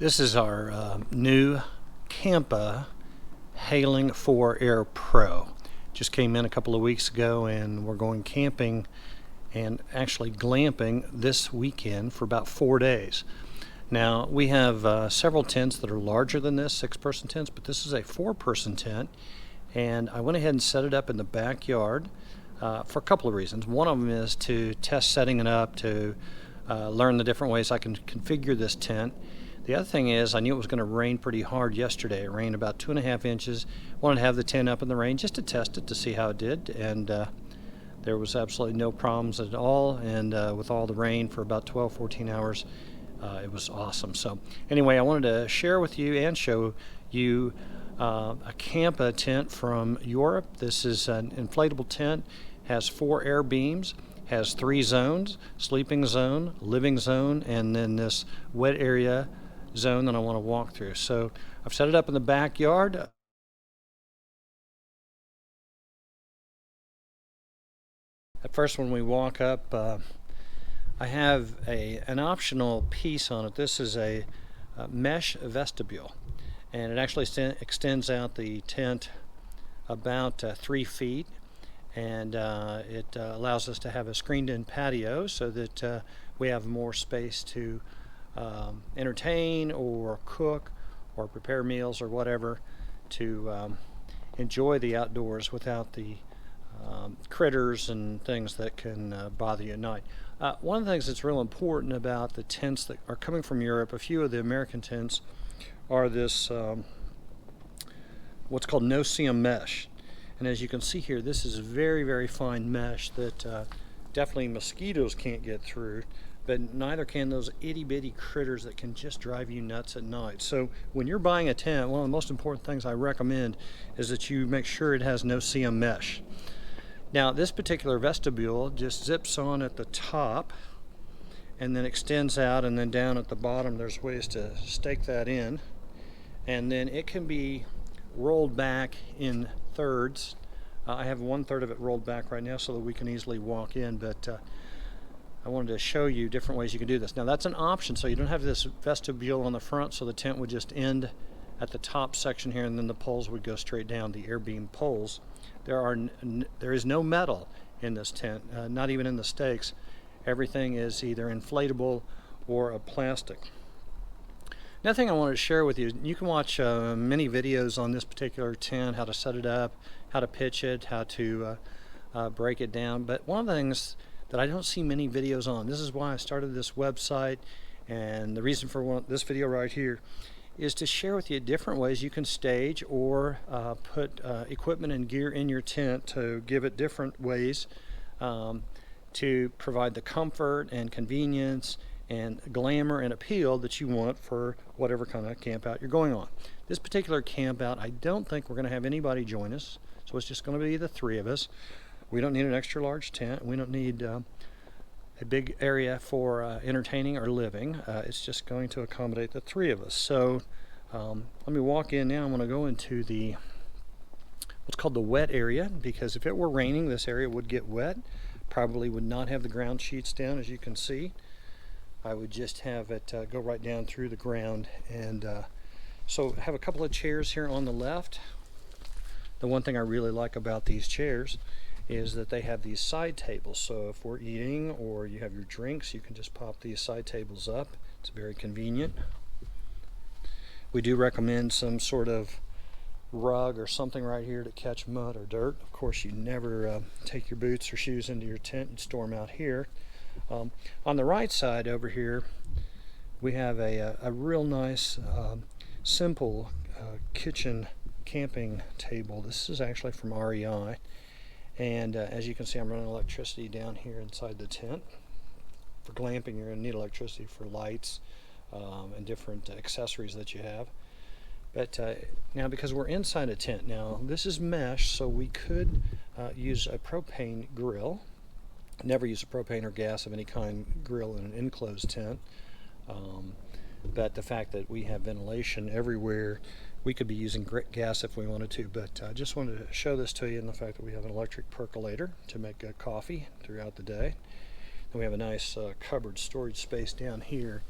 This is our new Kampa Hailing 4 Air Pro. Just came in a couple of weeks ago, and we're going camping and actually glamping this weekend for about 4 days. Now, we have several tents that are larger than this, 6-person tents, but this is a 4-person tent, and I went ahead and set it up in the backyard for a couple of reasons. One of them is to test setting it up, to learn the different ways I can configure this tent. The other thing is, I knew it was going to rain pretty hard yesterday. It rained about 2.5 inches. Wanted to have the tent up in the rain just to test it to see how it did, and there was absolutely no problems at all. And with all the rain for about 12-14 hours, it was awesome. So anyway, I wanted to share with you and show you a Kampa tent from Europe. This is an inflatable tent, has 4 air beams, has 3 zones: sleeping zone, living zone, and then this wet area zone that I want to walk through. So I've set it up in the backyard. At first, when we walk up, I have an optional piece on it. This is a mesh vestibule, and it actually extends out the tent about 3 feet, and it allows us to have a screened-in patio so that we have more space to entertain or cook or prepare meals or whatever, to enjoy the outdoors without the critters and things that can bother you at night. One of the things that's real important about the tents that are coming from Europe, a few of the American tents are this what's called no-seam mesh. And as you can see here, this is very, very fine mesh that definitely mosquitoes can't get through, but neither can those itty-bitty critters that can just drive you nuts at night. So when you're buying a tent, one of the most important things I recommend is that you make sure it has no-seam mesh. Now, this particular vestibule just zips on at the top and then extends out, and then down at the bottom there's ways to stake that in, and then it can be rolled back in thirds. I have 1/3 of it rolled back right now so that we can easily walk in, but I wanted to show you different ways you can do this. Now, that's an option, so you don't have this vestibule on the front, so the tent would just end at the top section here, and then the poles would go straight down, the air beam poles. There is no metal in this tent, not even in the stakes. Everything is either inflatable or a plastic. Another thing I wanted to share with you, you can watch many videos on this particular tent, how to set it up, how to pitch it, how to break it down. But one of the things that I don't see many videos on, this is why I started this website, and the reason for this video right here is to share with you different ways you can stage or put equipment and gear in your tent to give it different ways to provide the comfort and convenience and glamour and appeal that you want for whatever kind of camp out you're going on. This particular camp out, I don't think we're going to have anybody join us, so it's just going to be the 3 of us. We don't need an extra large tent. We don't need a big area for entertaining or living. It's just going to accommodate the 3 of us. So let me walk in now. I'm going to go into the what's called the wet area, because if it were raining, this area would get wet. Probably would not have the ground sheets down, as you can see. I would just have it go right down through the ground. And so have a couple of chairs here on the left. The one thing I really like about these chairs is that they have these side tables, so if we're eating or you have your drinks, you can just pop these side tables up. It's very convenient. We do recommend some sort of rug or something right here to catch mud or dirt. Of course, you never take your boots or shoes into your tent and store them out here. On the right side over here, we have a real nice simple kitchen camping table. This is actually from REI. And as you can see, I'm running electricity down here inside the tent. For glamping, you're going to need electricity for lights and different accessories that you have. But now, because we're inside a tent now, this is mesh, so we could use a propane grill. Never use a propane or gas of any kind grill in an enclosed tent. But the fact that we have ventilation everywhere, we could be using gas if we wanted to, but I just wanted to show this to you, and the fact that we have an electric percolator to make coffee throughout the day. And we have a nice cupboard storage space down here.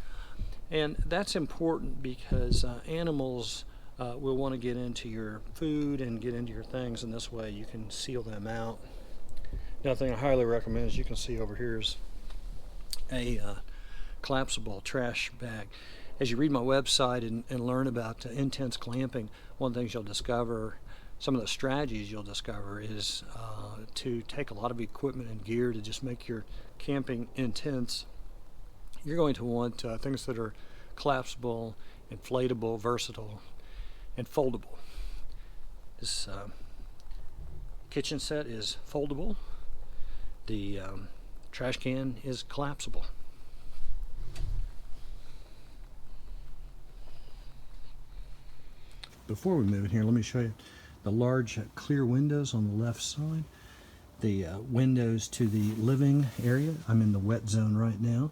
And that's important because animals will want to get into your food and get into your things, and this way you can seal them out. Another thing I highly recommend, as you can see over here, is a collapsible trash bag. As you read my website and learn about intense glamping, one of the things you'll discover, some of the strategies you'll discover, is to take a lot of equipment and gear to just make your camping intense. You're going to want things that are collapsible, inflatable, versatile, and foldable. This kitchen set is foldable. The trash can is collapsible. Before we move in here, let me show you the large clear windows on the left side. The windows to the living area. I'm in the wet zone right now.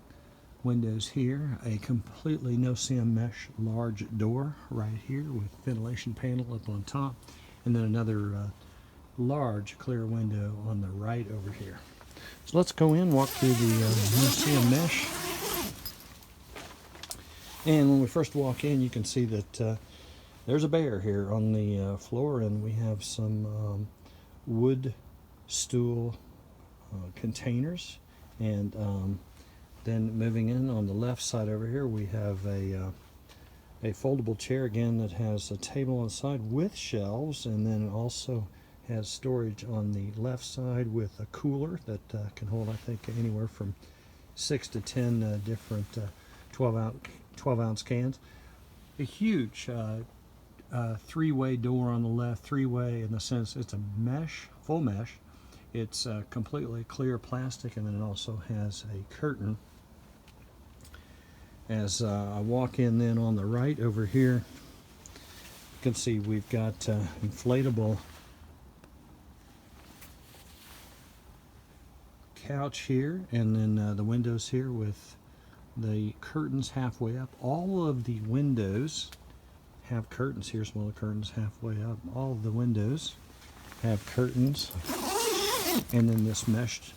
Windows here, a completely no-seam mesh large door right here with ventilation panel up on top, and then another large clear window on the right over here. So let's go in, walk through the no-seam mesh. And when we first walk in, you can see that there's a bear here on the floor, and we have some wood stool containers, and then moving in on the left side over here, we have a foldable chair again that has a table on the side with shelves, and then it also has storage on the left side with a cooler that can hold, I think, anywhere from 6 to 10 different 12-ounce cans. A huge three-way door on the left, three-way in the sense it's a mesh, full mesh. It's completely clear plastic, and then it also has a curtain. As I walk in then on the right over here, you can see we've got inflatable couch here, and then the windows here with the curtains halfway up. All of the windows have curtains. Here's one of the curtains halfway up. All of the windows have curtains, and then this meshed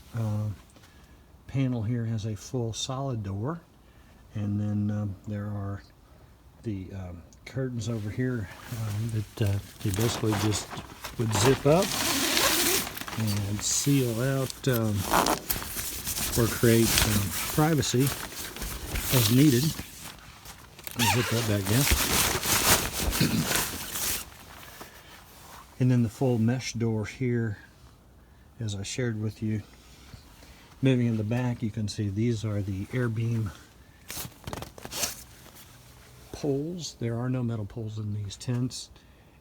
panel here has a full solid door, and then there are the curtains over here that you basically just would zip up and seal out or create privacy as needed. Zip that back down. And then the full mesh door here, as I shared with you. Moving in the back, you can see these are the air beam poles. There are no metal poles in these tents,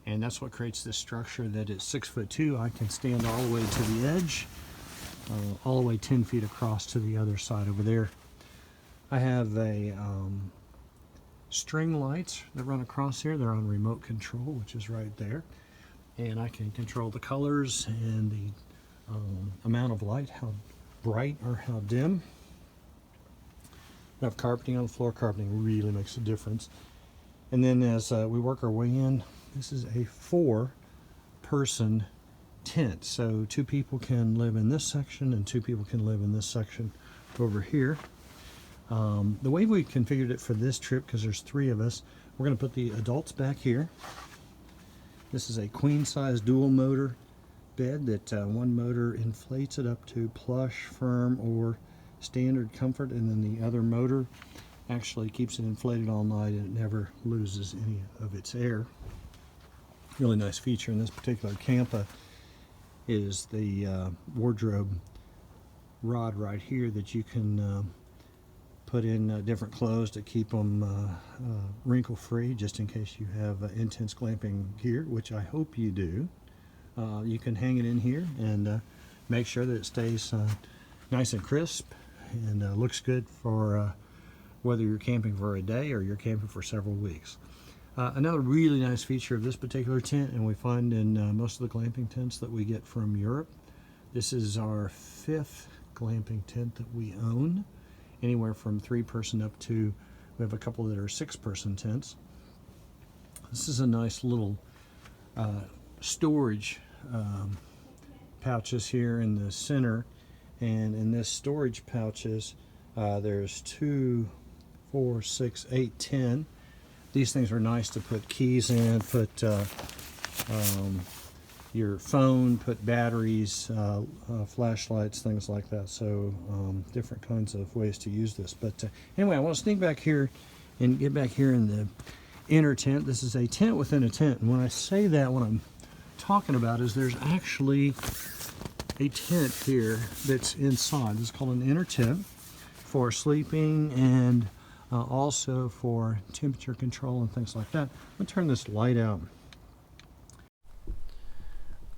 and that's what creates this structure that is 6'2". I can stand all the way to the edge, all the way 10 feet across to the other side over there. I have a string lights that run across here. They're on remote control, which is right there, and I can control the colors and the amount of light, how bright or how dim. I have carpeting on the floor. Carpeting really makes a difference. And then as we work our way in, this is a 4-person tent. So 2 people can live in this section and 2 people can live in this section over here. The way we configured it for this trip, because there's 3 of us, we're going to put the adults back here. This is a queen size dual motor bed that one motor inflates it up to plush, firm, or standard comfort, and then the other motor actually keeps it inflated all night, and it never loses any of its air. Really nice feature in this particular Kampa is the wardrobe rod right here that you can put in different clothes to keep them wrinkle free, just in case you have intense glamping gear, which I hope you do. You can hang it in here and make sure that it stays nice and crisp and looks good for whether you're camping for a day or you're camping for several weeks. Another really nice feature of this particular tent, and we find in most of the glamping tents that we get from Europe, this is our 5th glamping tent that we own, anywhere from 3-person up to, we have a couple that are 6-person tents. This is a nice little storage pouches here in the center, and in this storage pouches there's 2 4, 6, 8, 10. These things are nice to put keys in, put your phone, put batteries, flashlights, things like that. So different kinds of ways to use this. But anyway, I want to sneak back here and get back here in the inner tent. This is a tent within a tent. And when I say that, what I'm talking about is there's actually a tent here that's inside. This is called an inner tent for sleeping and also for temperature control and things like that. I'm going to turn this light out.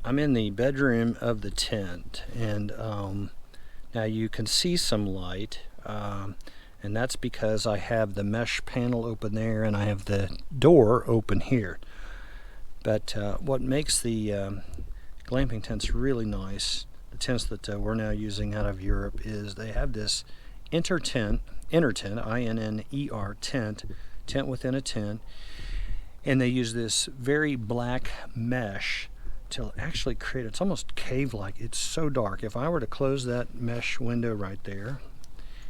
I'm in the bedroom of the tent, and now you can see some light, and that's because I have the mesh panel open there and I have the door open here. But what makes the glamping tents really nice, the tents that we're now using out of Europe, is they have this inner tent, I-N-N-E-R, tent within a tent, and they use this very black mesh to actually create, it's almost cave-like. It's so dark. If I were to close that mesh window right there,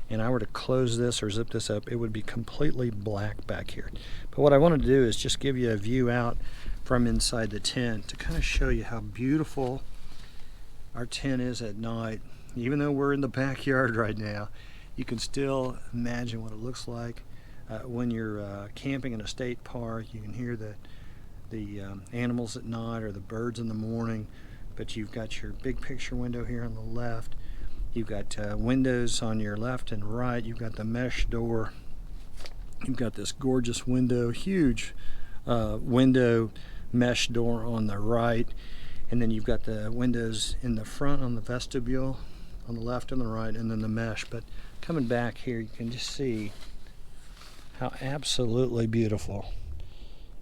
and I were to close this or zip this up, it would be completely black back here. But what I wanted to do is just give you a view out from inside the tent to kind of show you how beautiful our tent is at night. Even though we're in the backyard right now, you can still imagine what it looks like when you're camping in a state park. You can hear the animals at night or the birds in the morning, but you've got your big picture window here on the left. You've got windows on your left and right. You've got the mesh door. You've got this gorgeous window, huge window mesh door on the right, and then you've got the windows in the front on the vestibule on the left and the right, and then the mesh. But coming back here, you can just see how absolutely beautiful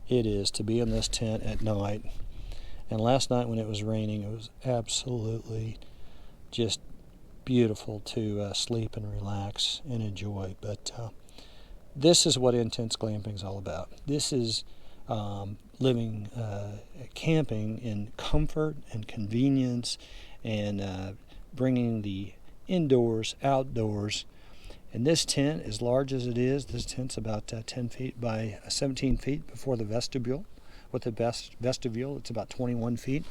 it is to be in this tent at night. And last night when it was raining, it was absolutely just beautiful to sleep and relax and enjoy. But this is what intense glamping is all about. This is living camping in comfort and convenience, and bringing the indoors outdoors. And this tent, as large as it is, this tent's about 10 feet by 17 feet before the vestibule. With the vestibule, it's about 21 feet.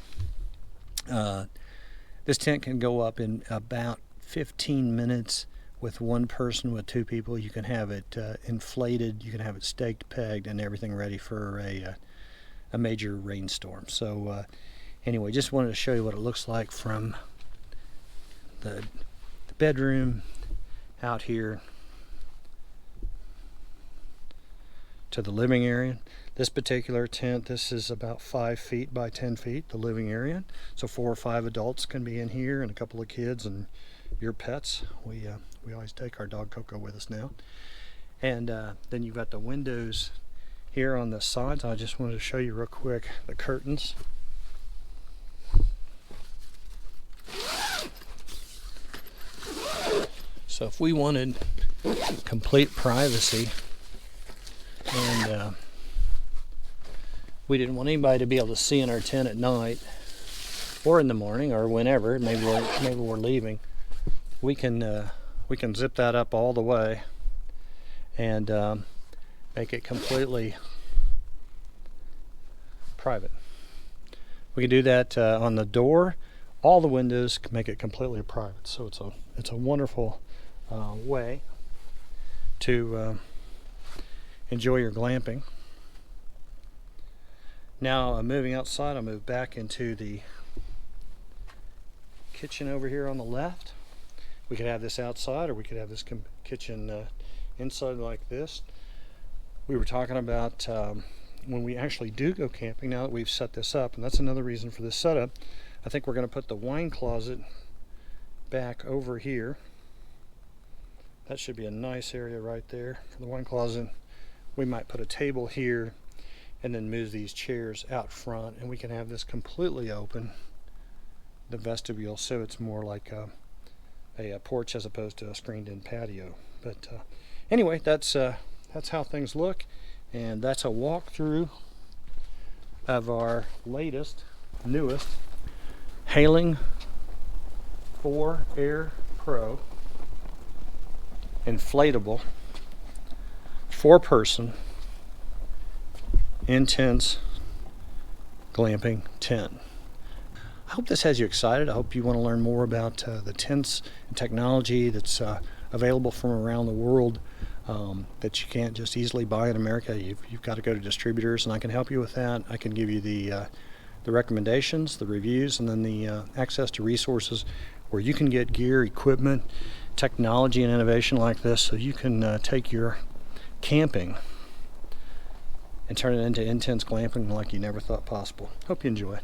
This tent can go up in about 15 minutes with one person. With two people, you can have it inflated, you can have it staked, pegged, and everything ready for a major rainstorm. So anyway, just wanted to show you what it looks like from the bedroom out here to the living area. This particular tent, this is about 5 feet by 10 feet, the living area. So 4 or 5 adults can be in here, and a couple of kids and your pets. We always take our dog Coco with us now. And then you've got the windows here on the sides. I just wanted to show you real quick the curtains. So if we wanted complete privacy and we didn't want anybody to be able to see in our tent at night or in the morning or whenever, maybe we're leaving, we can zip that up all the way and make it completely private. We can do that on the door. All the windows can make it completely private. So it's a wonderful way to enjoy your glamping. Now moving outside, I'll move back into the kitchen over here on the left. We could have this outside, or we could have this kitchen inside like this. We were talking about when we actually do go camping, now that we've set this up, and that's another reason for this setup, I think we're going to put the wine closet back over here. That should be a nice area right there for the wine closet. We might put a table here and then move these chairs out front, and we can have this completely open, the vestibule, so it's more like a porch as opposed to a screened-in patio. But anyway, that's how things look, and that's a walkthrough of our newest Hailing 4 Air Pro inflatable 4-person intense glamping tent. I hope this has you excited. I hope you want to learn more about the tents and technology that's available from around the world that you can't just easily buy in America. You've got to go to distributors, and I can help you with that. I can give you the recommendations, the reviews, and then the access to resources where you can get gear, equipment, technology, and innovation like this, so you can take your camping and turn it into intense glamping like you never thought possible. Hope you enjoy.